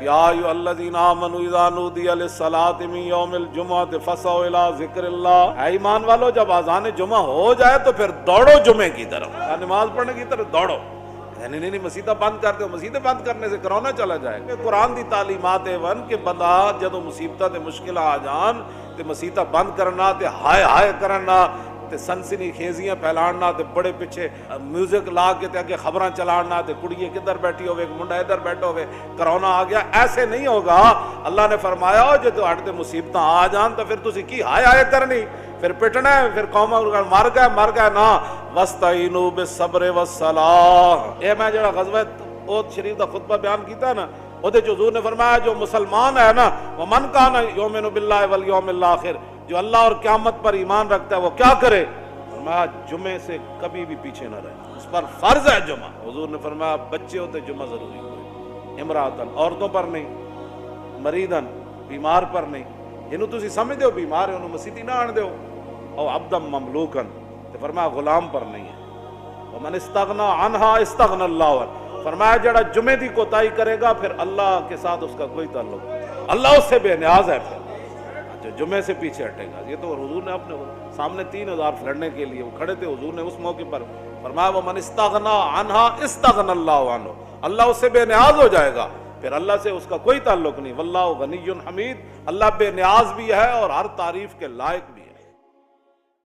یا ایھا الذین آمنوا اذا نودی للصلاۃ من یوم الجمعۃ فاسعوا الی ذکر اللہ، اے ایمان والو جب اذان جمعہ ہو جائے تو پھر دوڑو جمعے کی طرف، نماز پڑھنے کی طرف دوڑو۔ نہیں مسیطہ بند کر دو، مسیطے بند کرنے سے کرونا چلا جائے گا۔ قرآن دی تعلیمات ون کہ بندہ جدو مصیبتاں تے مشکل آ جان تے مسیطہ بند کرنا تے ہائے ہائے کرنا تے سنسنی خیزیاں پھیلانا تے بڑے پیچھے میوزک لا کے تے اگے خبراں چلانا تے کڑیے کدھر بیٹھی ہوئے منڈا ادھر بیٹھا ہوئے کرونا آ گیا، ایسے نہیں ہوگا۔ اللہ نے فرمایا جو تہاڈے تے مصیبتاں آ جان تو پھر تسی کی ہائے ہائے کرنی، پھر پٹنا ہے، پھر قوم مر گئے نا۔ وَاسْتَعِينُوا بِالصَّبْرِ وَالصَّلَاةِ، اے میں جڑا غزوہ احد شریف دا خطبہ بیان کیتا نا، اودے چ حضور نے فرمایا جو مسلمان ہے نا، وَمَنْ كَانَ يُؤْمِنُ بِاللَّهِ وَالْيَوْمِ الْآخِرِ، جو اللہ اور قیامت پر ایمان رکھتا ہے وہ کیا کرے؟ فرمایا جمعے سے کبھی بھی پیچھے نہ رہے، اس پر فرض ہے جمعہ۔ حضور نے فرمایا بچے ہوتے جمعہ ضروری ہوئے، امراتن عورتوں پر نہیں، مریضن بیمار پر نہیں، جنہوں تسی سمجھتے ہو بیمار ہے انہوں مسیطی نہ آن دیو، او عبدم مملوکن، تو فرمایا غلام پر نہیں ہے۔ ومن استغنا عنہا استغنا اللہ عنہ، فرمایا جڑا جمعے دی کوتاہی کرے گا پھر اللہ کے ساتھ اس کا کوئی تعلق نہیں، اللہ اس سے بے نیاز ہے۔ پھر جو جمعے سے پیچھے ہٹے گا، یہ تو حضور نے اپنے سامنے 3000 لڑنے کے لیے وہ کھڑے تھے، حضور نے اس موقع پر فرمایا ومن استغنا عنہا استغنا اللہ عنہ، اللہ اس سے بے نیاز ہو جائے گا، پھر اللہ سے اس کا کوئی تعلق نہیں۔ واللہ غنی حمید، اللہ بے نیاز بھی ہے اور ہر تعریف کے لائق بھی۔